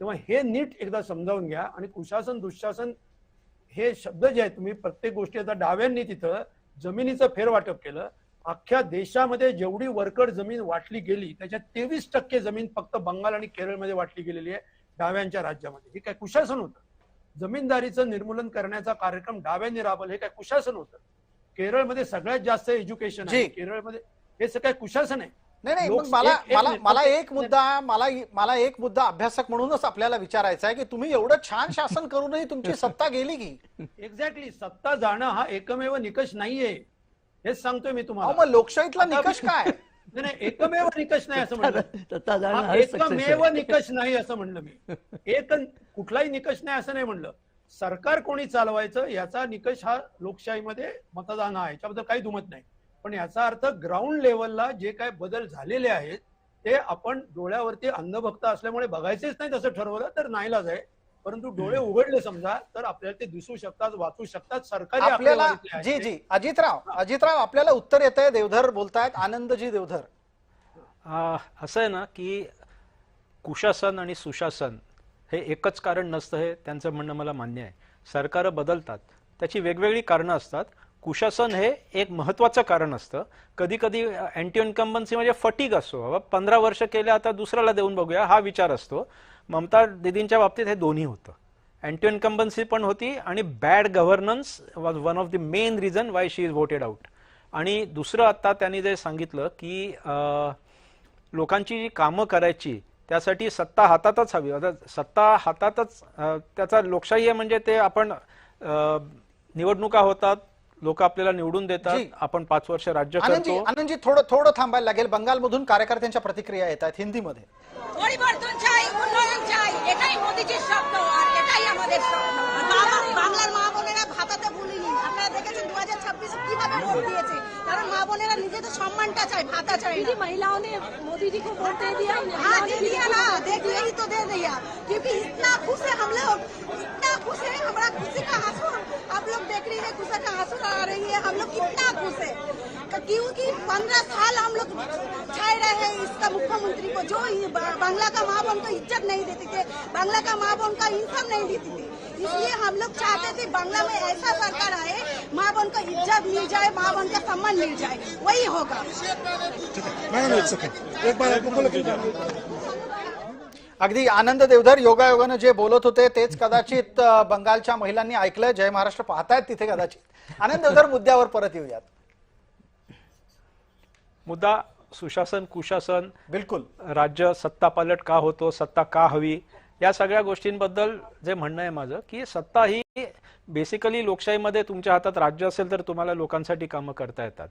तेव्हा हे नीट एकदा समजावून घ्या. आणि कुशासन दुःशासन हे शब्द जे आहेत, तुम्ही प्रत्येक गोष्टी आता डाव्यांनी तिथं जमिनीचं फेरवाटप केलं. अख्ख्या देशामध्ये जेवढी वरकड जमीन वाटली गेली त्याच्यात 23% जमीन फक्त बंगाल आणि केरळमध्ये वाटली गेलेली आहे डाव्यांच्या राज्यामध्ये. हे काय कुशासन होतं? जमीनदारीचं निर्मूलन करण्याचा कार्यक्रम डाव्यांनी राबवला, हे काय कुशासन होतं? केरळमध्ये सगळ्यात जास्त एज्युकेशन आहे केरळमध्ये, हे सगळं कुशासन आहे? नाही, मग मला एक मुद्दा अभ्यासक म्हणूनच आपल्याला विचारायचा आहे की तुम्ही एवढं छान शासन करूनही तुमची सत्ता गेली की? एक्झॅक्टली, सत्ता जाणं हा एकमेव निकष नाहीये, हेच सांगतोय मी तुम्हाला. मग लोकशाहीतला निकष काय? नाही, एकमेव निकष नाही असं म्हणलं. एकमेव निकष नाही असं म्हणलं मी. कुठलाही निकष नाही असं नाही म्हणलं. सरकार कोणी चालवायचं याचा निकष हा लोकशाहीमध्ये मतदान आहे, याच्याबद्दल काही दुमत नाही. पण याचा अर्थ ग्राउंड लेवलला जे काय बदल झालेले आहेत ते आपण डोळ्यावरती अंधभक्त असल्यामुळे बघायचेच नाही तसं ठरवलं तर नाईलाज आहे. परंतु डोळे उघडले समजा तर आपल्याला ते दिसू शकतात, वाचू शकतात. सरकारी आपल्याला जी अजितराव आपल्याला उत्तर येत आहे. देवधर बोलतायत, आनंदजी देवधर. असं आहे ना की कुशासन आणि सुशासन हे एकच कारण नसतं, हे त्यांचं म्हणणं मला मान्य आहे. सरकार बदलतात, त्याची वेगवेगळी कारणं असतात. कुशासन हे एक महत्वाचं कारण असतं. कधी कधी अँटी इन्कम्बन्सी म्हणजे फटीग असतो, बाबा 15 वर्ष केले आता दुसऱ्याला देऊन बघूया हा विचार असतो. ममता दीदींच्या बाबतीत हे दोन्ही होतं. अँटी इन्कम्बन्सी पण होती आणि bad governance was one of the main reason why she is voted out. आणि दुसरं आता त्यांनी जे सांगितलं की लोकांची जी कामं करायची त्यासाठी सत्ता हातातच हवी. आता सत्ता हातातच त्याचा लोकशाही आहे म्हणजे ते आपण निवडणुका होतात, लोक आपल्याला निवडून देतात, आपण 5 वर्ष राज्य करतो. आनंदजी थोडं थांबायला लागेल. बंगालमधून कार्यकर्त्यांच्या प्रतिक्रिया येत आहेत हिंदीमध्ये. মোদিজির শব্দ আর এটাই আমাদের স্বপ্ন। বাংলার মা বোনেরা ভাতাতে ভুলিনি, আপনারা দেখেছেন 2026 কিভাবে ভোট দিয়েছে, কারণ মা বোনেরা নিজেদের সম্মানটা চায়, ভাতা চায় না। महिलाओं ने मोदी जी को वोट दे दिया। हाँ दे दिया ना, देख ही तो दे दिया, क्योंकि इतना खुश है हम लोग, इतना खुश है, हमारा खुशी का आंसू आप लोग देख रही है, खुशी का आंसू आ रही है, हम लोग कितना खुश है, क्योंकि 15 साल हम लोग छाए रहे हैं इसका मुख्यमंत्री को, जो बांग्ला का माँ बहन को इज्जत नहीं देती थे, बांग्ला का माँ बहन का इनकम नहीं देती थी। इसलिए हम लोग चाहते थे बांग्ला में ऐसा सरकार आए, माँ बहन को इज्जत मिल जाए, माँ बहन का सम्मान मिल जाए, वही होगा। अगदी आनंद देवधर योगायोगानं जे बोलत होते तेच कदाचित बंगालच्या महिलांनी ऐकलंय. जय महाराष्ट्र पाहतायत तिथे कदाचित. आनंद देवधर, मुद्द्यावर परत येऊयात. मुद्दा सुशासन कुशासन, बिलकुल राज्य सत्ता पालट का होतो, सत्ता का हवी, या सगळ्या गोष्टींबद्दल जे म्हणणं आहे माझं की सत्ता ही बेसिकली लोकशाहीमध्ये तुमच्या हातात राज्य असेल तर तुम्हाला लोकांसाठी कामं करता येतात.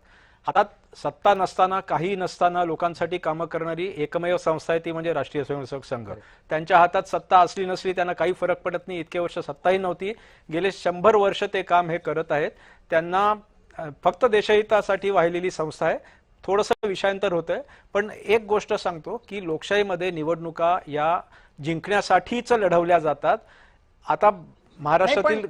हातात सत्ता नसताना, काही नसताना लोकांसाठी कामं करणारी एकमेव संस्था आहे ती म्हणजे राष्ट्रीय स्वयंसेवक संघ. त्यांच्या हातात सत्ता असली नसली त्यांना काही फरक पडत नाही. इतके वर्ष सत्ताही नव्हती, गेले 100 वर्ष ते काम हे करत आहेत. त्यांना फक्त देशहितासाठी वाहिलेली संस्था आहे. थोडंसं विषयांतर होतंय, पण एक गोष्ट सांगतो की लोकशाहीमध्ये निवडणुका या जिंकण्यासाठीच लढवल्या जातात. आता महाराष्ट्रातील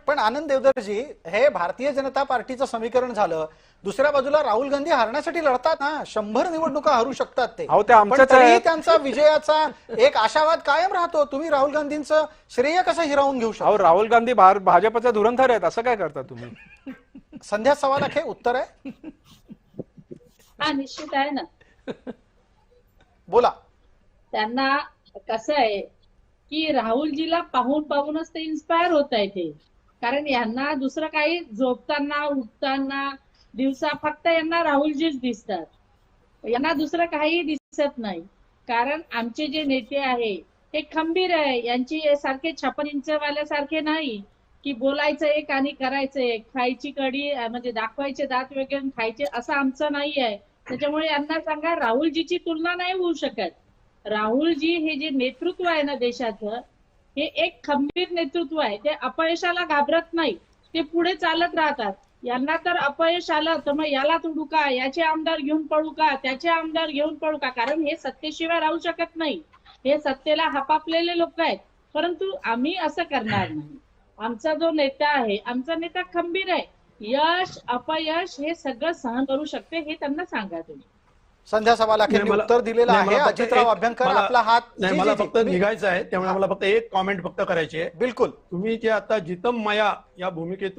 पण आनंद देवधरजी, हे भारतीय जनता पार्टीचं समीकरण झालं. दुसऱ्या बाजूला राहुल गांधी हरण्यासाठी लढतात ना, 100 निवडणुका हरू शकतात ते. पण तरीही त्यांचा विजयाचा एक आशावाद कायम राहतो. तुम्ही राहुल गांधींचं श्रेय कसं हिरावून घेऊ शकता? राहुल गांधी भाजपचे धुरंधर आहेत, असं काय करता तुम्ही? संध्या सवाल हे उत्तर आहे. हा निश्चित आहे ना. बोला. त्यांना कसं आहे की राहुलजीला पाहूनच ते इन्स्पायर होत आहे ते, कारण यांना दुसरं काही झोपताना उठताना दिवसा फक्त यांना राहुलजीच दिसतात, यांना दुसरं काही दिसत नाही. कारण आमचे जे नेते आहे हे खंबीर आहे, यांची सारखे 56 इंचवाल्यासारखे नाही की बोलायचं एक आणि करायचं एक, खायची कडी म्हणजे दाखवायचे दात वगैरे खायचे, असं आमचं नाही आहे. त्याच्यामुळे यांना सांगा राहुलजीची तुलना नाही होऊ शकत. राहुलजी हे जे नेतृत्व आहे ना देशाचं, हे एक खंबीर नेतृत्व आहे. ते अपयशाला घाबरत नाही, ते पुढे चालत राहतात. यांना तर अपयश आलं तर मग याला तोडू का, याचे आमदार घेऊन पळू का, त्याचे आमदार घेऊन पळू का, कारण हे सत्तेशिवाय राहू शकत नाही. हे सत्तेला हपापलेले लोक आहेत. परंतु आम्ही असं करणार नाही. आमचा जो नेता आहे, आमचा नेता खंबीर आहे. यश अपयश हे सगळं सहन करू शकते, हे त्यांना सांगा तुम्ही. संध्या सव्वा लाखांनी उत्तर दिलेलं आहे. अजितराव अभ्यंकर आपला हात नाही, मला फक्त निघायचं आहे, त्यामुळे मला फक्त एक कॉमेंट फक्त करायची आहे. बिलकुल. तुम्ही जे आता जितम माया या भूमिकेतून